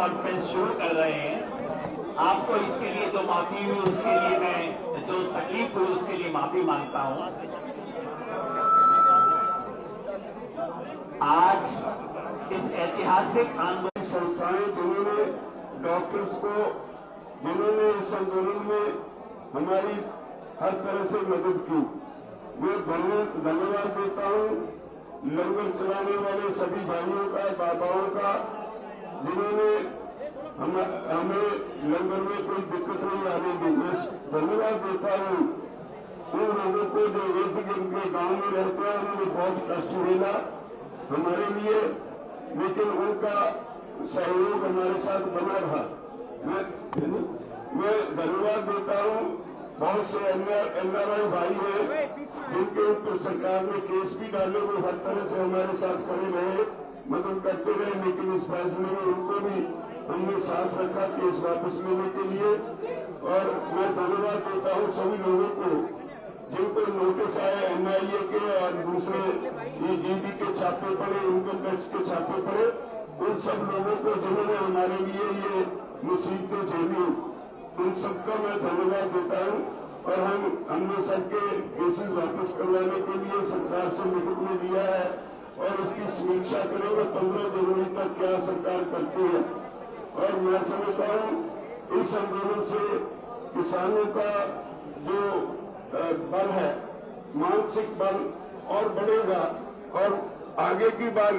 Conference शुरू कर रहे हैं। आपको इसके लिए जो माफी हुई उसके लिए मैं जो तकलीफ हुई उसके लिए माफी मांगता हूं। आज इस ऐतिहासिक आंदोलन संस्थाएं जिन्होंने डॉक्टर्स को जिन्होंने इस आंदोलन में हमारी हर तरह से मदद की, मैं धन्यवाद देता हूं लंगर चलाने वाले सभी भाइयों का, बाबाओं का, जिन्होंने हमें लंगर में कोई दिक्कत नहीं आने दी। मैं धन्यवाद देता हूं उन लोगों को जो इर्द गिर्द के गांव में रहते हैं, उन्होंने बहुत कष्ट झेला हमारे लिए, लेकिन उनका सहयोग हमारे साथ बना रहा। मैं धन्यवाद देता हूं बहुत से एनआरआई भाई हैं जिनके ऊपर सरकार ने केस भी डाले, वो हर तरह से हमारे साथ खड़े रहे, मदद करते रहे, लेकिन इस फैसले में उनको भी हमने साथ रखा केस वापस लेने के लिए। और मैं धन्यवाद देता हूं सभी लोगों को जिनको नोटिस आए एनआईए के और दूसरे ईडी के छापे पड़े, इनकम टैक्स के छापे पड़े, उन सब लोगों को जिन्होंने हमारे लिए ये मुसीबतें झेली, उन सबका मैं धन्यवाद देता हूं। और हमने सबके केसेस वापस करवाने के लिए सरकार से लिखित में दिया है और उसकी समीक्षा करेंगे 15 जनवरी तक क्या सरकार करती है। और मैं समझता हूं इस आंदोलन से किसानों का जो बल है, मानसिक बल और बढ़ेगा, और आगे की बार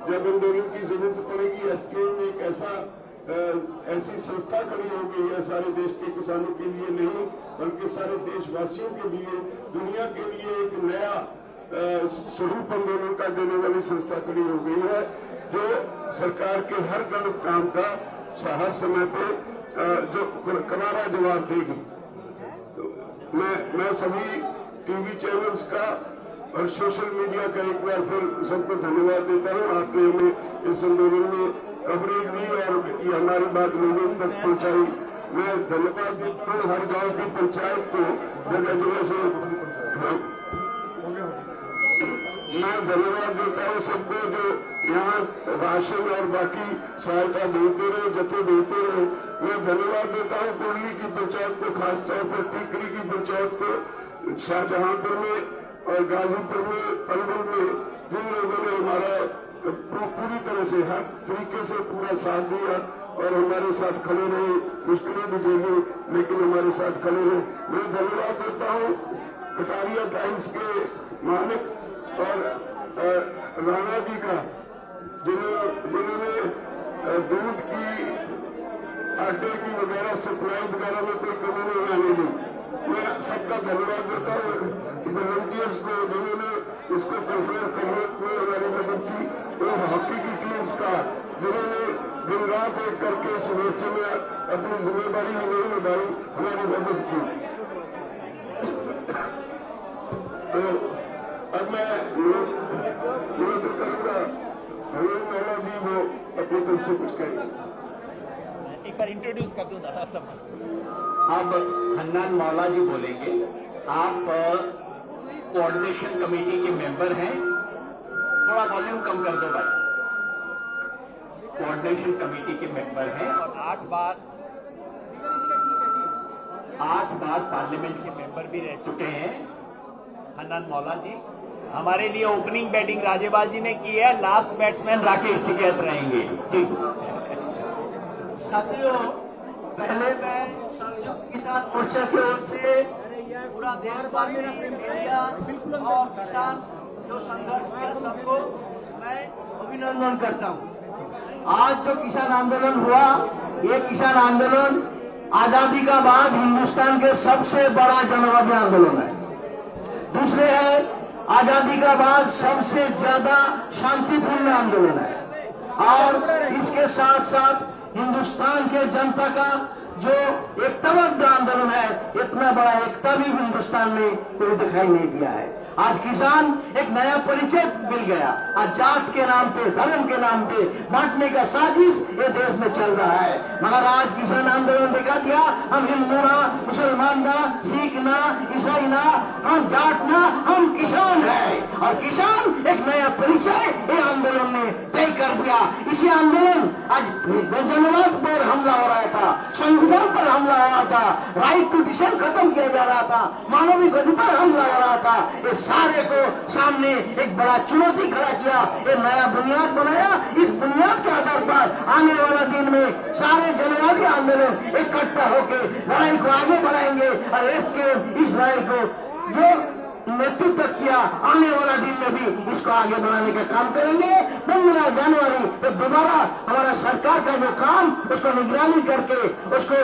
जब आंदोलन की जरूरत पड़ेगी, एसकेएम में एक ऐसी संस्था खड़ी हो गई है सारे देश के किसानों के लिए नहीं बल्कि सारे देशवासियों के लिए, दुनिया के लिए एक नया स्वरूप आंदोलन का देने वाली संस्था खड़ी हो गई है, जो सरकार के हर गलत काम का हर समय पे जो करारा जवाब देगी। तो मैं सभी टीवी चैनल्स का और सोशल मीडिया का एक बार फिर सबको धन्यवाद देता हूं। आपने हमें इस आंदोलन में कवरेज दी और ये हमारी बात लोगों तक पहुंचाई। मैं धन्यवाद देता हूं हर गांव की पंचायत को, जगह जगह से मैं धन्यवाद देता हूं सबको जो यहाँ राशन और बाकी सहायता देते रहे, जत्थे देते रहे। मैं धन्यवाद देता हूं कुर्ली की पंचायत को, खासतौर पर टीकरी की पंचायत को, शाहजहांपुर में और गाजीपुर में, अलवर में, जिन लोगों ने हमारा पूरी तरह से हर तरीके से पूरा साथ दिया और हमारे साथ खड़े रहे, मुश्किलें भी झेली लेकिन हमारे साथ खड़े रहे। मैं धन्यवाद देता हूं कटारिया टाइम्स के मालिक और राणा जी का, जिन्होंने दूध की, आटे की वगैरह सप्लाई वगैरह में कोई कमी नहीं आने दी। मैं सबका धन्यवाद देता हूँ वॉलंटियर्स को जिन्होंने इसको कंट्रोल करने में हमारी मदद की, और हॉकी की टीम्स का जिन्होंने दिन रात एक करके इस मोर्चे में अपनी जिम्मेदारी नहीं निभाई, हमारी मदद की। तो अब मैं निवेदन करूंगा हमें मौला जी वो अपनी तरफ से कुछ कहेंगे। एक बार इंट्रोड्यूस कर दूं दादा सब। अब हन्नान मौला जी बोलेंगे। आप कोऑर्डिनेशन कमेटी के मेंबर हैं, थोड़ा वॉल्यूम कम कर दो भाई। कोऑर्डिनेशन कमेटी के मेंबर हैं और 8 बार पार्लियामेंट के मेंबर भी रह चुके हैं हन्नान मौला जी। हमारे लिए ओपनिंग बैटिंग राजेबाल जी ने की है, लास्ट बैट्समैन राकेश टिकैत रहेंगे जी। साथियों, पहले मैं संयुक्त किसान मोर्चा की ओर से पूरा देशवासी, मीडिया और किसान जो संघर्ष किया सबको मैं अभिनंदन करता हूं। आज जो किसान आंदोलन हुआ, ये किसान आंदोलन आजादी का बाद हिंदुस्तान के सबसे बड़ा जनवादी आंदोलन है। दूसरे है आजादी का बाद सबसे ज्यादा शांतिपूर्ण आंदोलन है। और इसके साथ साथ हिंदुस्तान के जनता का जो एक तबद्ध आंदोलन है, इतना बड़ा एकता भी हिंदुस्तान में कोई दिखाई नहीं दिया है। आज किसान एक नया परिचय मिल गया। आज जात के नाम पे, धर्म के नाम पे बांटने का साजिश ये देश में चल रहा है। मगर आज किसान आंदोलन दिखा दिया, हम हिंदू ना, मुसलमान ना, सिख ना, ईसाई ना, हम जाट ना, हम किसान है। और किसान एक नया परिचय ये आंदोलन ने तय कर दिया। इसी आंदोलन आज जनवाद पर हमला हो रहा था, संविधान पर हमला हो रहा था, राइट टू डिसीजन खत्म किया जा रहा था, मानविक अधिकार हमला हो रहा था। ये सारे को सामने एक बड़ा चुनौती खड़ा किया, ये नया बुनियाद बनाया। इस बुनियाद के आधार पर आने वाला दिन में सारे जनवादी आंदोलन इकट्ठा होकर लड़ाई को आगे बढ़ाएंगे और इसके इजराइल को जो नेतृत्व किया आने वाला दिन में भी इसको आगे बढ़ाने का काम करेंगे। 15 जनवरी तो दोबारा हमारा सरकार का जो काम उसको निगरानी करके उसको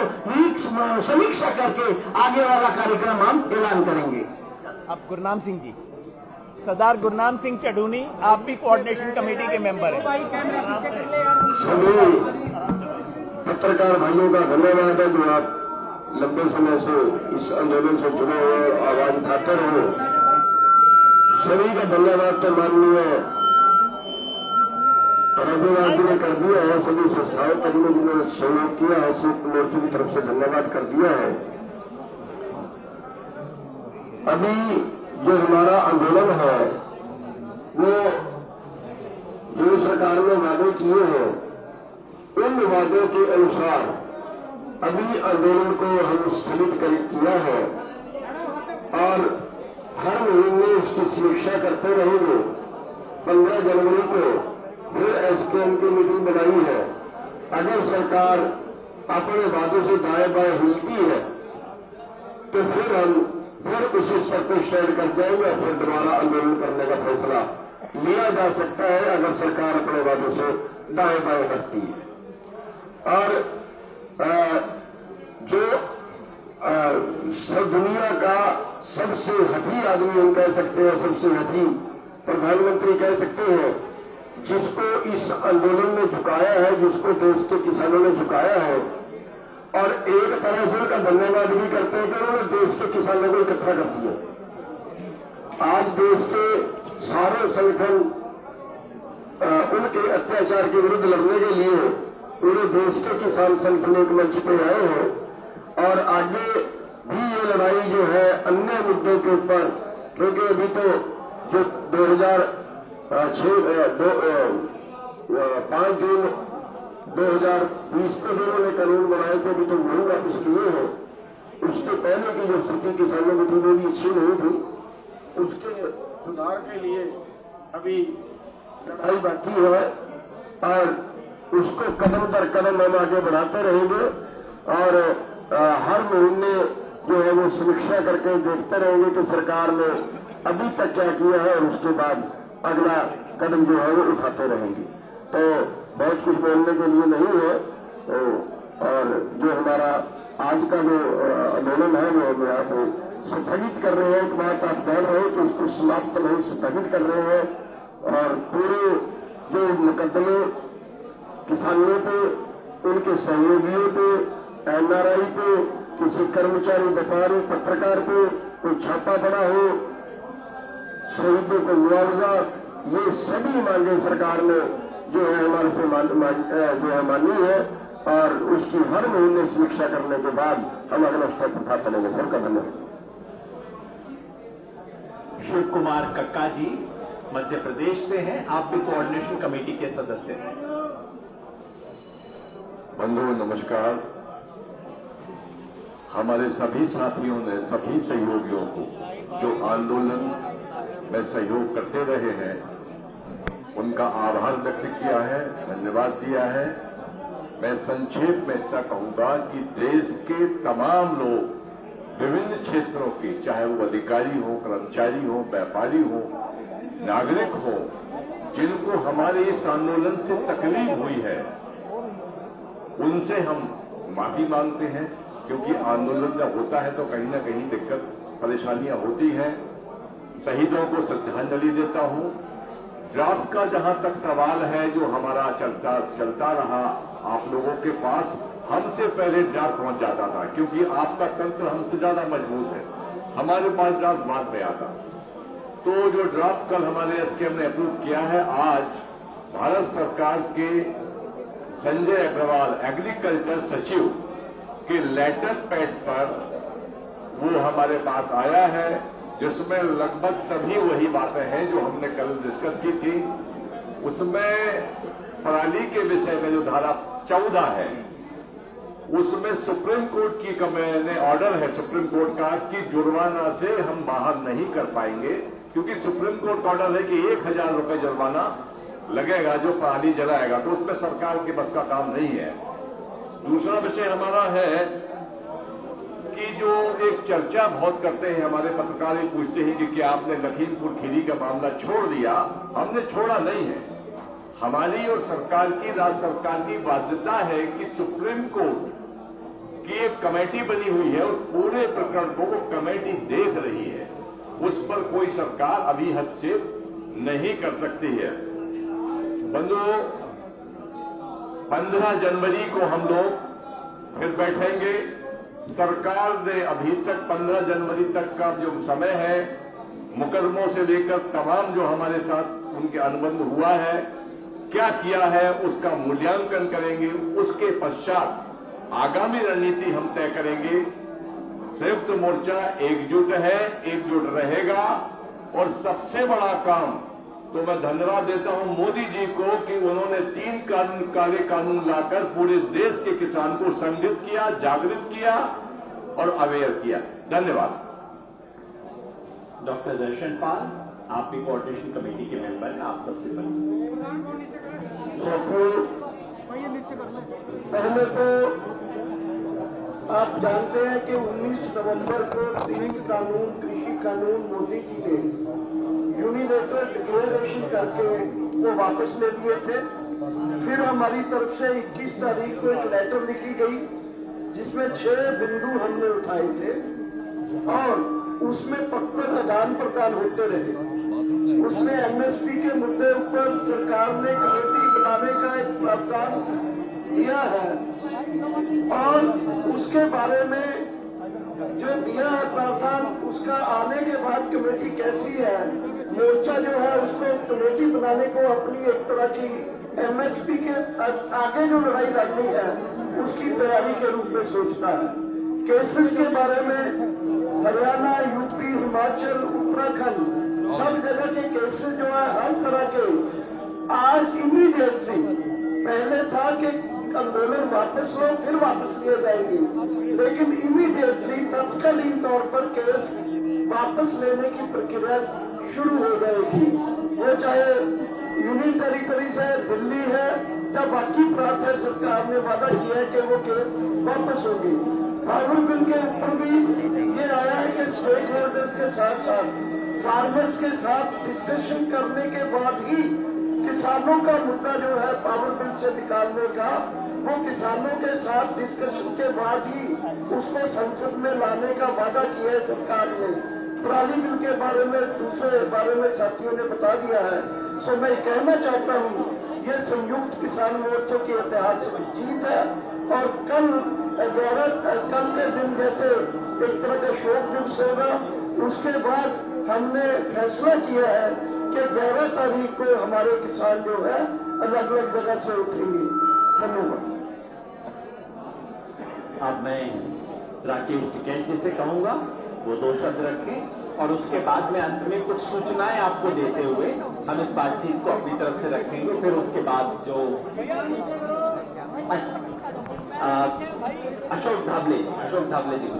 समीक्षा करके आगे वाला कार्यक्रम हम ऐलान करेंगे। अब गुरनाम सिंह जी, सरदार गुरनाम सिंह चढ़ूनी, आप भी कोऑर्डिनेशन कमेटी के मेंबर हैं। सभी पत्रकार भाइयों का धन्यवाद है जो आप लंबे समय से इस आंदोलन से जुड़े हुए आवाज उठाते रहे। सभी का धन्यवाद तो माननीय राज्यपाल जी ने कर दिया है, सभी संस्थाओं कर्मियों जिन्होंने सहयोग किया है, संयुक्त मोर्चे की तरफ से धन्यवाद कर दिया है। अभी जो हमारा आंदोलन है वो जो सरकार ने वादे किए हैं उन वादों के अनुसार अभी आंदोलन को हम स्थगित किया है और हर महीने उसकी समीक्षा करते रहेंगे। 15 जनवरी को फिर एसकेएम की मीटिंग बनाई है। अगर सरकार अपने वादों से दाएं बाएं हिलती है तो फिर उसी स्तर पर स्टैंड कर जाएंगे और फिर दोबारा आंदोलन करने का फैसला लिया जा सकता है अगर सरकार अपने वादों से दाएं बाएं हटती है। और जो सब दुनिया का सबसे हठी आदमी हम कह सकते हैं, सबसे हठी प्रधानमंत्री कह सकते हैं, जिसको इस आंदोलन ने झुकाया है, जिसको देश के किसानों ने झुकाया है और एक तरह से उनका धन्यवाद भी करते हैं कि उन्होंने देश के किसानों को इकट्ठा कर दिया। आज देश के सारे संगठन उनके अत्याचार के विरुद्ध लड़ने के लिए पूरे देश के किसान संगठन एक मंच पे आए हैं और आगे भी ये लड़ाई जो है अन्य मुद्दों के ऊपर, क्योंकि अभी तो जो 5 जून 2020 को जो उन्होंने कानून बनाए थे अभी तो वही वापस किए हैं। उसके पहले की जो स्थिति किसानों की थी वो भी अच्छी नहीं थी। उसके सुधार के लिए अभी लड़ाई बाकी है और उसको कदम दर कदम हम आगे बढ़ाते रहेंगे और हर महीने जो है वो समीक्षा करके देखते रहेंगे कि सरकार ने अभी तक क्या किया है और उसके बाद अगला कदम जो है वो उठाते रहेंगे। तो बहुत कुछ बोलने के लिए नहीं है और जो हमारा आज का जो आंदोलन है वो आप स्थगित कर रहे हैं। एक बात आप जान रहे हैं कि उसको समाप्त नहीं स्थगित कर रहे हैं और पूरे जो मुकदमे किसानों पे, उनके सहयोगियों पे, एनआरआई पे, किसी कर्मचारी, व्यापारी, पत्रकार पे कोई छापा पड़ा हो, शहीदों को मुआवजा, ये सभी मांगे सरकार ने जो है हमारे से जो है मानी है और उसकी हर महीने समीक्षा करने के बाद हम अगला स्टेप उठा चलेंगे। सर का धन्यवाद। शिव कुमार कक्का जी मध्य प्रदेश से हैं, आप भी कोऑर्डिनेशन कमेटी के सदस्य हैं। बंधुओं नमस्कार। हमारे सभी साथियों ने, सभी सहयोगियों को जो आंदोलन में सहयोग करते रहे हैं उनका आभार व्यक्त किया है, धन्यवाद दिया है। मैं संक्षेप में इतना कहूंगा कि देश के तमाम लोग विभिन्न क्षेत्रों के, चाहे वो अधिकारी हो, कर्मचारी हो, व्यापारी हो, नागरिक हो, जिनको हमारे इस आंदोलन से तकलीफ हुई है उनसे हम माफी मांगते हैं, क्योंकि आंदोलन जब होता है तो कहीं ना कहीं दिक्कत परेशानियां होती हैं। शहीदों को श्रद्धांजलि देता हूं। ड्राफ्ट का जहां तक सवाल है जो हमारा चलता रहा आप लोगों के पास, हमसे पहले ड्राफ्ट पहुंच जाता था, क्योंकि आपका तंत्र हमसे ज्यादा मजबूत है, हमारे पास ड्राफ्ट बाद में आता। तो जो ड्राफ्ट कल हमारे एसकेएम ने अप्रूव किया है, आज भारत सरकार के संजय अग्रवाल एग्रीकल्चर सचिव के लेटर पैड पर वो हमारे पास आया है, जिसमें लगभग सभी वही बातें हैं जो हमने कल डिस्कस की थी। उसमें पराली के विषय में जो धारा 14 है, उसमें सुप्रीम कोर्ट की मैंने ऑर्डर है सुप्रीम कोर्ट का कि जुर्माना से हम बाहर नहीं कर पाएंगे, क्योंकि सुप्रीम कोर्ट का ऑर्डर है कि 1000 रुपए जुर्माना लगेगा जो पराली जलाएगा, तो उसमें सरकार के बस का काम नहीं है। दूसरा विषय हमारा है कि जो एक चर्चा बहुत करते हैं हमारे पत्रकार, ये पूछते हैं कि क्या आपने लखीमपुर खीरी का मामला छोड़ दिया? हमने छोड़ा नहीं है। हमारी और सरकार की, राज्य सरकार की बाध्यता है कि सुप्रीम कोर्ट की एक कमेटी बनी हुई है और पूरे प्रकरण को वो कमेटी देख रही है, उस पर कोई सरकार अभी हस्तक्षेप नहीं कर सकती है। बंधुओं, 15 जनवरी को हम लोग फिर बैठेंगे। सरकार ने अभी तक 15 जनवरी तक का जो समय है, मुकदमों से लेकर तमाम जो हमारे साथ उनके अनुबंध हुआ है, क्या किया है, उसका मूल्यांकन करेंगे। उसके पश्चात आगामी रणनीति हम तय करेंगे। संयुक्त मोर्चा एकजुट है, एकजुट रहेगा। और सबसे बड़ा काम तो मैं धन्यवाद देता हूं मोदी जी को कि उन्होंने 3 काले कानून लाकर पूरे देश के किसान को संगठित किया, जागृत किया और अवेयर किया। धन्यवाद। डॉक्टर दर्शन पाल, आप भी कोऑर्डिनेशन कमेटी के मेंबर हैं, आप सबसे पहले तो आप जानते हैं कि 19 नवंबर को 3 कानून, कृषि कानून मोदी जी ने यूनिलेटरल डिक्लेरेशन करके वो वापस ले लिए थे। फिर हमारी तरफ से 21 तारीख को एक लेटर लिखी गई जिसमें 6 बिंदु हमने उठाए थे और उसमें पत्र आदान प्रदान होते रहे। उसमें एमएसपी के मुद्दे पर सरकार ने कमेटी बनाने का एक प्रावधान दिया है और उसके बारे में जो दिया है प्रावधान, उसका आने के बाद कमेटी कैसी है, मोर्चा जो है उसको कमेटी बनाने को अपनी एक तरह की एमएसपी के आगे जो लड़ाई लड़नी है उसकी तैयारी के रूप में सोचता है। केसेस के बारे में हरियाणा, यूपी, हिमाचल, उत्तराखंड सब जगह के केसेस जो है हर तरह के आज इमीडिएटली, पहले था कि आंदोलन वापस लो फिर वापस लिए जाएंगे, लेकिन इमीडिएटली तत्कालीन तौर पर केस वापस लेने की प्रक्रिया शुरू हो जाएगी। वो चाहे यूनियन टेरिटरी से दिल्ली है या बाकी प्रांत है, सरकार ने वादा किया है कि वो केस वापस होगी। पावर बिल के ऊपर भी ये आया है कि स्टेक होल्डर्स के साथ साथ फार्मर्स के साथ डिस्कशन करने के बाद ही किसानों का मुद्दा जो है पावर बिल से निकालने का, वो किसानों के साथ डिस्कशन के बाद ही उसको संसद में लाने का वादा किया है सरकार ने। पराली बिल के बारे में, दूसरे बारे में साथियों ने बता दिया है। सो मैं कहना चाहता हूँ ये संयुक्त किसान मोर्चे की ऐतिहासिक जीत है और कल के दिन जैसे एक तरह का शोक दिवस होगा। उसके बाद हमने फैसला किया है कि 11 तारीख को हमारे किसान जो है अलग अलग जगह से उठेंगे। धन्यवाद। अब मैं राकेश टिकैत जी से कहूंगा वो 2 शब्द रखें और उसके बाद में अंत में कुछ सूचनाएं आपको देते हुए हम इस बातचीत को अपनी तरफ से रखेंगे। फिर उसके बाद जो अशोक धाबले जी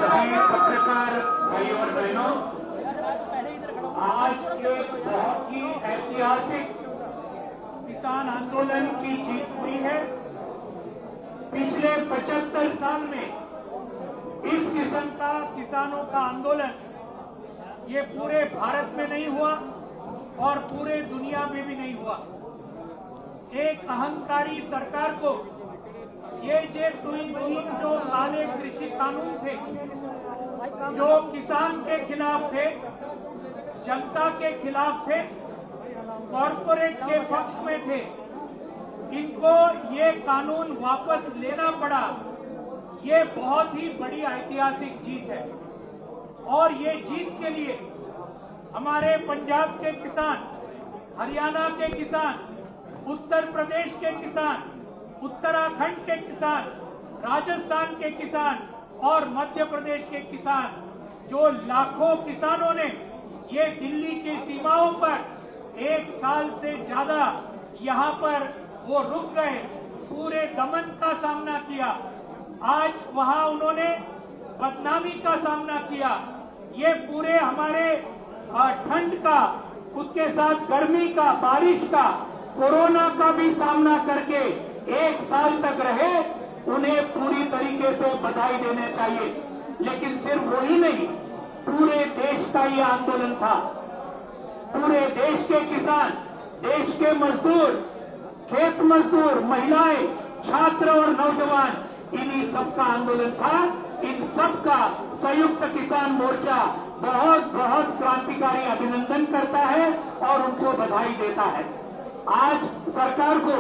सभी पत्रकार भाई और बहनों, आज के बहुत ही ऐतिहासिक किसान आंदोलन की जीत हुई है। पिछले 75 साल में इस किस्म का किसानों का आंदोलन ये पूरे भारत में नहीं हुआ और पूरे दुनिया में भी नहीं हुआ। एक अहंकारी सरकार को ये जो काले कृषि कानून थे, जो किसान के खिलाफ थे, जनता के खिलाफ थे, कॉरपोरेट के पक्ष में थे, इनको ये कानून वापस लेना पड़ा। ये बहुत ही बड़ी ऐतिहासिक जीत है और ये जीत के लिए हमारे पंजाब के किसान, हरियाणा के किसान, उत्तर प्रदेश के किसान, उत्तराखंड के किसान, राजस्थान के किसान और मध्य प्रदेश के किसान, जो लाखों किसानों ने ये दिल्ली की सीमाओं पर 1 साल से ज्यादा यहाँ पर वो रुक गए, पूरे दमन का सामना किया। आज वहाँ उन्होंने बदनामी का सामना किया। ये पूरे हमारे ठंड का, उसके साथ गर्मी का, बारिश का, कोरोना का भी सामना करके 1 साल तक रहे, उन्हें पूरी तरीके से बधाई देने चाहिए। लेकिन सिर्फ वही नहीं, पूरे देश का ये आंदोलन था। पूरे देश के किसान, देश के मजदूर, खेत मजदूर, महिलाएं, छात्र और नौजवान, इन्हीं सबका आंदोलन था। इन सबका संयुक्त किसान मोर्चा बहुत बहुत क्रांतिकारी अभिनंदन करता है और उनको बधाई देता है। आज सरकार को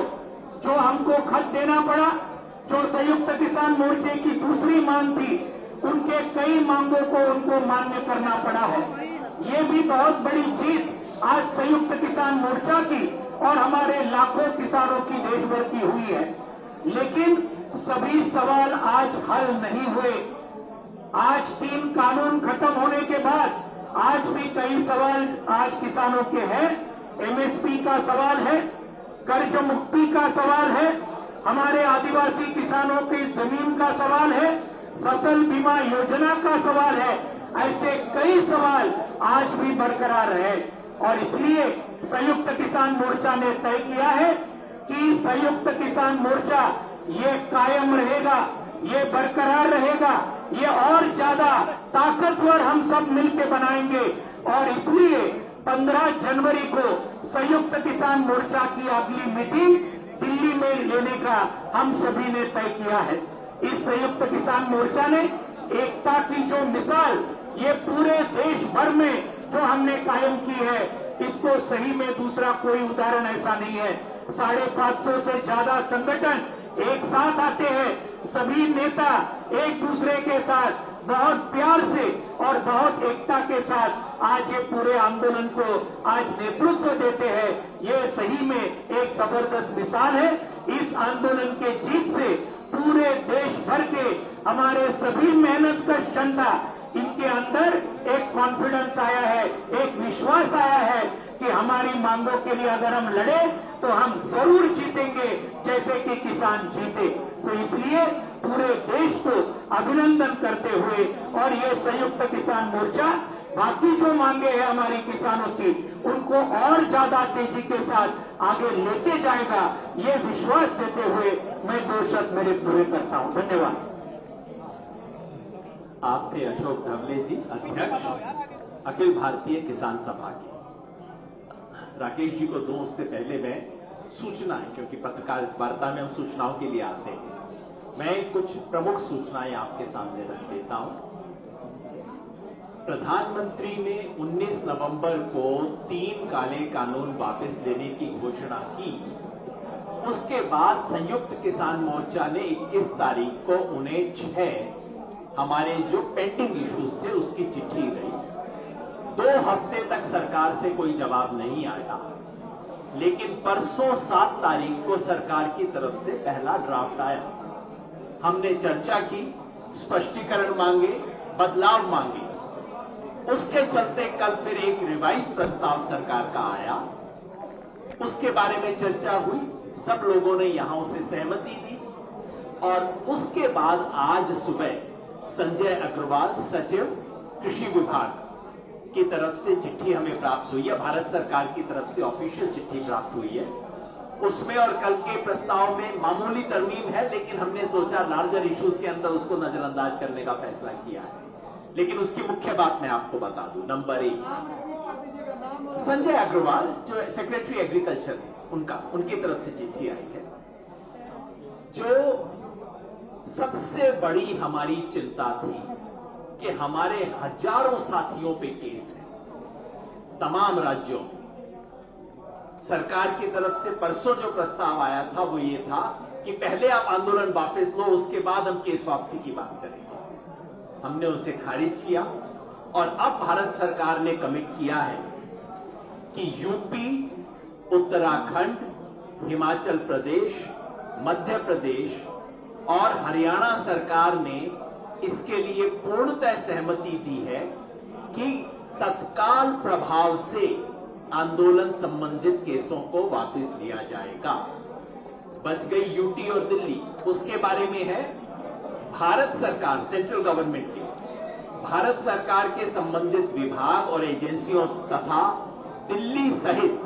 जो हमको खत देना पड़ा, जो संयुक्त किसान मोर्चे की दूसरी मांग थी, उनके कई मांगों को उनको मान्य करना पड़ा है। ये भी बहुत बड़ी जीत आज संयुक्त किसान मोर्चा की और हमारे लाखों किसानों की देश भर की हुई है। लेकिन सभी सवाल आज हल नहीं हुए। आज 3 कानून खत्म होने के बाद आज भी कई सवाल आज किसानों के हैं। एमएसपी का सवाल है, कर्ज मुक्ति का सवाल है, हमारे आदिवासी किसानों की जमीन का सवाल है, फसल बीमा योजना का सवाल है। ऐसे कई सवाल आज भी बरकरार है और इसलिए संयुक्त किसान मोर्चा ने तय किया है कि संयुक्त किसान मोर्चा ये कायम रहेगा, ये बरकरार रहेगा, ये और ज्यादा ताकतवर हम सब मिलकर बनाएंगे। और इसलिए 15 जनवरी को संयुक्त किसान मोर्चा की अगली मीटिंग दिल्ली में लेने का हम सभी ने तय किया है। इस संयुक्त किसान मोर्चा ने एकता की जो मिसाल ये पूरे देश भर में जो हमने कायम की है, इसको सही में दूसरा कोई उदाहरण ऐसा नहीं है। 550 से ज्यादा संगठन एक साथ आते हैं, सभी नेता एक दूसरे के साथ बहुत प्यार से और बहुत एकता के साथ आज ये पूरे आंदोलन को आज नेतृत्व देते हैं। ये सही में एक जबरदस्त मिसाल है। इस आंदोलन के जीत से पूरे देश भर के हमारे सभी मेहनतकश जनता, इनके अंदर एक कॉन्फिडेंस आया है, एक विश्वास आया है कि हमारी मांगों के लिए अगर हम लड़े तो हम जरूर जीतेंगे, जैसे कि किसान जीते। तो इसलिए पूरे देश को अभिनंदन करते हुए और ये संयुक्त किसान मोर्चा बाकी जो मांगे हैं हमारी किसानों की, उनको और ज्यादा तेजी के साथ आगे लेके जाएगा, ये विश्वास देते हुए मैं 2 शब्द मेरे पूरे करता हूं। धन्यवाद। आप थे अशोक धवले जी, अध्यक्ष अखिल भारतीय किसान सभा के। राकेश जी को दूं उससे पहले मैं सूचनाएं, क्योंकि पत्रकार वार्ता में हम सूचनाओं के लिए आते हैं, मैं कुछ प्रमुख सूचनाएं आपके सामने रख देता हूं। प्रधानमंत्री ने 19 नवंबर को 3 काले कानून वापस लेने की घोषणा की। उसके बाद संयुक्त किसान मोर्चा ने 21 तारीख को उन्हें 6 हमारे जो पेंडिंग इश्यूज थे उसकी चिट्ठी गई। 2 हफ्ते तक सरकार से कोई जवाब नहीं आया, लेकिन परसों 7 तारीख को सरकार की तरफ से पहला ड्राफ्ट आया। हमने चर्चा की, स्पष्टीकरण मांगे, बदलाव मांगे। उसके चलते कल फिर एक रिवाइज प्रस्ताव सरकार का आया, उसके बारे में चर्चा हुई, सब लोगों ने यहां उसे सहमति दी और उसके बाद आज सुबह संजय अग्रवाल सचिव कृषि विभाग की तरफ से चिट्ठी हमें प्राप्त हुई है, भारत सरकार की तरफ से ऑफिशियल चिट्ठी प्राप्त हुई है। उसमें और कल के प्रस्ताव में मामूली तरमीम है, लेकिन हमने सोचा लार्जर इश्यूज के अंदर उसको नजरअंदाज करने का फैसला किया है। लेकिन उसकी मुख्य बात मैं आपको बता दूं। नंबर 1, संजय अग्रवाल जो सेक्रेटरी एग्रीकल्चर है, उनकी तरफ से चिट्ठी आई है। जो सबसे बड़ी हमारी चिंता थी कि हमारे हजारों साथियों पे केस है तमाम राज्यों, सरकार की तरफ से परसों जो प्रस्ताव आया था वो ये था कि पहले आप आंदोलन वापस लो, उसके बाद हम केस वापसी की बात करेंगे। हमने उसे खारिज किया और अब भारत सरकार ने कमिट किया है कि यूपी, उत्तराखंड, हिमाचल प्रदेश, मध्य प्रदेश और हरियाणा सरकार ने इसके लिए पूर्णतः सहमति दी है कि तत्काल प्रभाव से आंदोलन संबंधित केसों को वापस लिया जाएगा। बच गई यूटी और दिल्ली, उसके बारे में है भारत सरकार, सेंट्रल गवर्नमेंट के, भारत सरकार के संबंधित विभाग और एजेंसियों तथा दिल्ली सहित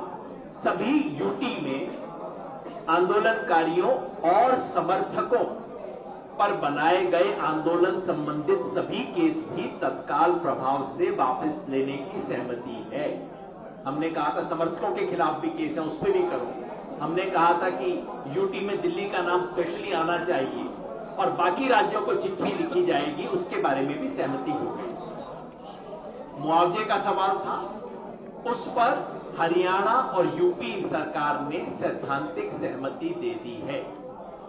सभी यूटी में आंदोलनकारियों और समर्थकों पर बनाए गए आंदोलन संबंधित सभी केस भी तत्काल प्रभाव से वापस लेने की सहमति है। हमने कहा था समर्थकों के खिलाफ भी केस है, उस पर भी करो। हमने कहा था कि यूटी में दिल्ली का नाम स्पेशली आना चाहिए और बाकी राज्यों को चिट्ठी लिखी जाएगी, उसके बारे में भी सहमति हो गई। मुआवजे का सवाल था, उस पर हरियाणा और यूपी सरकार ने सैद्धांतिक सहमति दे दी है।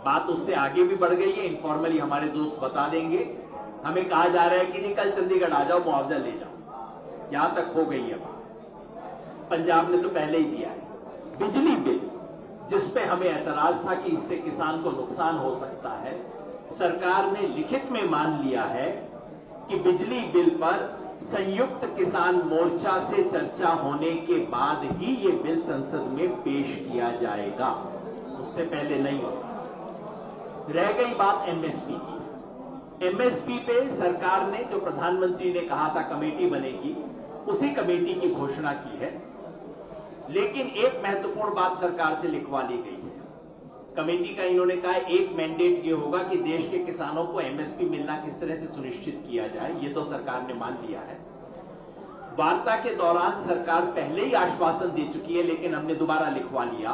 बात उससे आगे भी बढ़ गई है, इनफॉर्मली हमारे दोस्त बता देंगे। हमें कहा जा रहा है कि जी कल चंडीगढ़ आ जाओ, मुआवजा ले जाओ। यहां तक हो गई है बात। पंजाब ने तो पहले ही दिया है। बिजली बिल, जिस पे हमें ऐतराज था कि इससे किसान को नुकसान हो सकता है, सरकार ने लिखित में मान लिया है कि बिजली बिल पर संयुक्त किसान मोर्चा से चर्चा होने के बाद ही ये बिल संसद में पेश किया जाएगा, उससे पहले नहीं होगा। रह गई बात एमएसपी की। एमएसपी पे सरकार ने, जो प्रधानमंत्री ने कहा था कमेटी बनेगी, उसी कमेटी की घोषणा की है। लेकिन एक महत्वपूर्ण बात सरकार से लिखवा ली गई है। कमेटी का इन्होंने कहा एक मैंडेट ये होगा कि देश के किसानों को एमएसपी मिलना किस तरह से सुनिश्चित किया जाए, ये तो सरकार ने मान लिया है। वार्ता के दौरान सरकार पहले ही आश्वासन दे चुकी है, लेकिन हमने दोबारा लिखवा लिया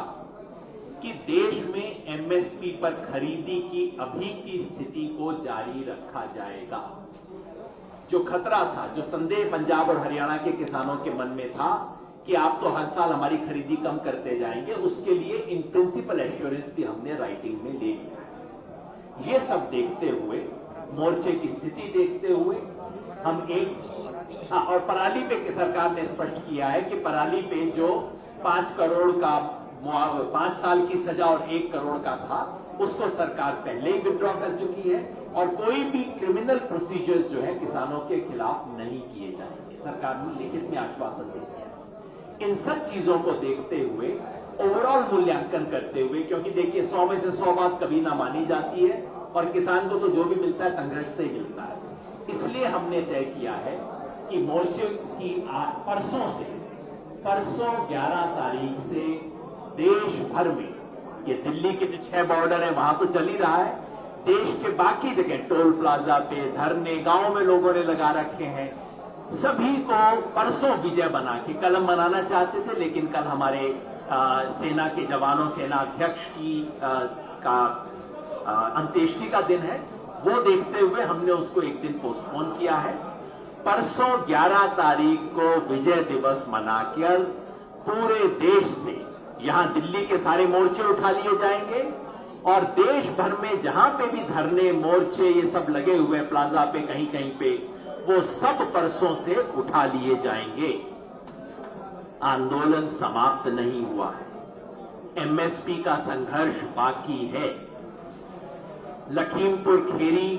कि देश में एमएसपी पर खरीदी की अभी की स्थिति को जारी रखा जाएगा। जो खतरा था, जो संदेह पंजाब और हरियाणा के किसानों के मन में था कि आप तो हर साल हमारी खरीदी कम करते जाएंगे, उसके लिए इन प्रिंसिपल एश्योरेंस भी हमने राइटिंग में ले लिया है। ये सब देखते हुए, मोर्चे की स्थिति देखते हुए, हम और पराली पे सरकार ने स्पष्ट किया है कि पराली पे जो 5 करोड़ का 5 साल की सजा और 1 करोड़ का था, उसको सरकार पहले ही विड्रॉ कर चुकी है और कोई भी क्रिमिनल प्रोसीजर्स जो है किसानों के खिलाफ नहीं किए जाएंगे। सरकार ने लिखित में आश्वासन दे दिया। इन सब चीजों को देखते हुए, ओवरऑल मूल्यांकन करते हुए, क्योंकि देखिए 100 में से 100 बात कभी ना मानी जाती है और किसान को तो जो भी मिलता है संघर्ष से ही मिलता है, इसलिए हमने तय किया है कि मोर्चे की परसों 11 तारीख से देश भर में, ये दिल्ली के जो 6 बॉर्डर है वहां तो चल ही रहा है, देश के बाकी जगह टोल प्लाजा पे धरने गांव में लोगों ने लगा रखे हैं, सभी को परसों विजय बना के, कल हम मनाना चाहते थे लेकिन कल हमारे सेना के जवानों, सेना अध्यक्ष की अंत्येष्टि का दिन है, वो देखते हुए हमने उसको एक दिन पोस्टपोन किया है। परसों 11 तारीख को विजय दिवस मनाकर पूरे देश से, यहां दिल्ली के सारे मोर्चे उठा लिए जाएंगे और देश भर में जहां पे भी धरने, मोर्चे ये सब लगे हुए हैं प्लाजा पे, कहीं कहीं पे, वो सब परसों से उठा लिए जाएंगे। आंदोलन समाप्त नहीं हुआ है, एमएसपी का संघर्ष बाकी है। लखीमपुर खीरी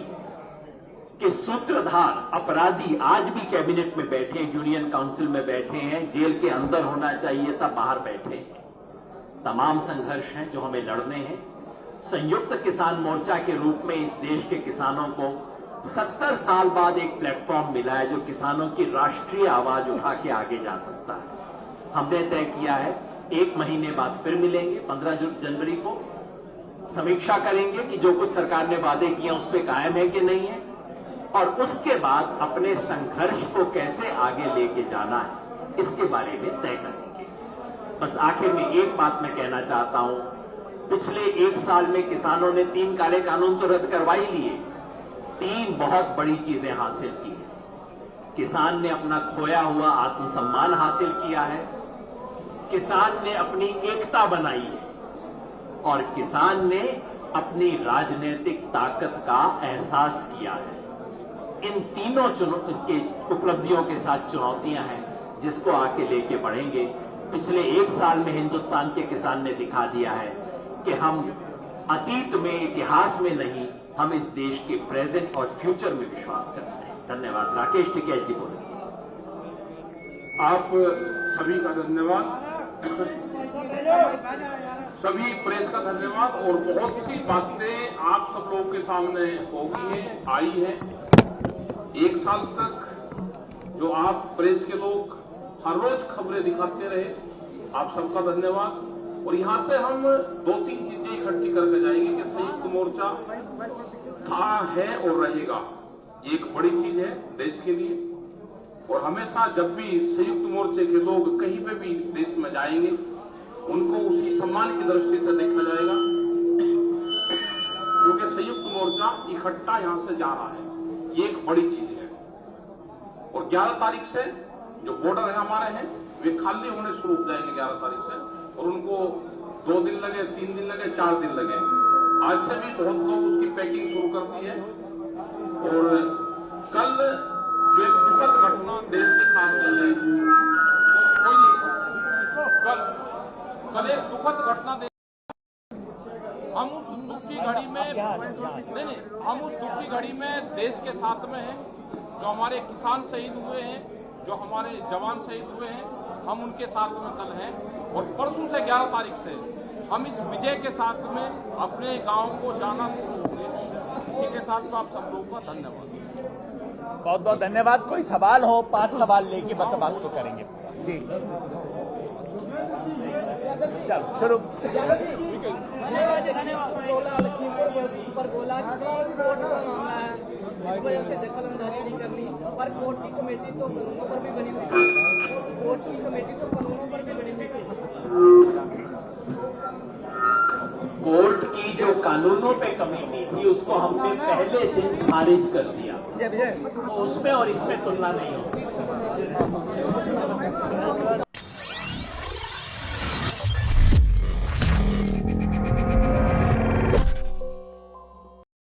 के सूत्रधार अपराधी आज भी कैबिनेट में बैठे हैं, यूनियन काउंसिल में बैठे हैं, जेल के अंदर होना चाहिए था, बाहर बैठे हैं। तमाम संघर्ष हैं जो हमें लड़ने हैं। संयुक्त किसान मोर्चा के रूप में इस देश के किसानों को 70 साल बाद एक प्लेटफॉर्म मिला है जो किसानों की राष्ट्रीय आवाज उठा के आगे जा सकता है। हमने तय किया है 1 महीने बाद फिर मिलेंगे, 15 जनवरी को समीक्षा करेंगे कि जो कुछ सरकार ने वादे किए उस पर कायम है कि नहीं है, और उसके बाद अपने संघर्ष को कैसे आगे लेके जाना है इसके बारे में तय करेंगे। बस आखिर में एक बात मैं कहना चाहता हूं, पिछले 1 साल में किसानों ने 3 काले कानून तो रद्द करवा ही लिए, 3 बहुत बड़ी चीजें हासिल की है। किसान ने अपना खोया हुआ आत्मसम्मान हासिल किया है, किसान ने अपनी एकता बनाई है और किसान ने अपनी राजनीतिक ताकत का एहसास किया है। इन तीनों के उपलब्धियों के साथ चुनौतियां हैं जिसको आके लेके बढ़ेंगे। पिछले 1 साल में हिंदुस्तान के किसान ने दिखा दिया है कि हम अतीत में, इतिहास में नहीं, हम इस देश के प्रेजेंट और फ्यूचर में विश्वास करते हैं। धन्यवाद। राकेश टिकैत जी बोले। आप सभी का धन्यवाद, सभी प्रेस का धन्यवाद। और बहुत सी बातें आप सब लोगों के सामने होगी है, आई है। 1 साल तक जो आप प्रेस के लोग हर रोज खबरें दिखाते रहे, आप सबका धन्यवाद। और यहां से हम 2-3 चीजें इकट्ठी करके जाएंगे कि संयुक्त मोर्चा था, है और रहेगा। ये एक बड़ी चीज है देश के लिए। और हमेशा जब भी संयुक्त मोर्चे के लोग कहीं पे भी देश में जाएंगे, उनको उसी सम्मान की दृष्टि से देखा जाएगा, क्योंकि संयुक्त मोर्चा इकट्ठा यहां से जा रहा है। ये एक बड़ी चीज है। और 11 तारीख से जो बॉर्डर है हमारे हैं, वे खाली होने शुरू हो जाएंगे 11 तारीख से। और उनको 2 दिन लगे, 3 दिन लगे, 4 दिन लगे। आज से भी बहुत लोग उसकी पैकिंग शुरू कर दी है। और कल जो एक दुखद घटना देश के सामने है, कल एक दुखद घटना हम उस दुख की घड़ी में नहीं, हम उस दुख की घड़ी में देश के साथ में हैं। जो हमारे किसान शहीद हुए हैं, जो हमारे जवान शहीद हुए हैं, हम उनके साथ में कल हैं। और परसों से 11 तारीख से हम इस विजय के साथ में अपने गांव को जाना शुरू होंगे। इसी के साथ तो आप सब लोगों का धन्यवाद। बहुत बहुत धन्यवाद। कोई सवाल हो, 5 सवाल लेके बस सवाल को करेंगे जी। चलो शुरू। इस वजह से दखल अंदाजी नहीं करनी, पर कोर्ट की कमेटी तो कानूनों पर भी बनी हुई थी। कोर्ट की कमेटी तो कानूनों पर भी बनी हुई थी। कोर्ट की जो कानूनों पे कमेटी थी, उसको हमने पहले दिन खारिज कर दिया। तो उसमें और इसमें तुलना नहीं हो सकती।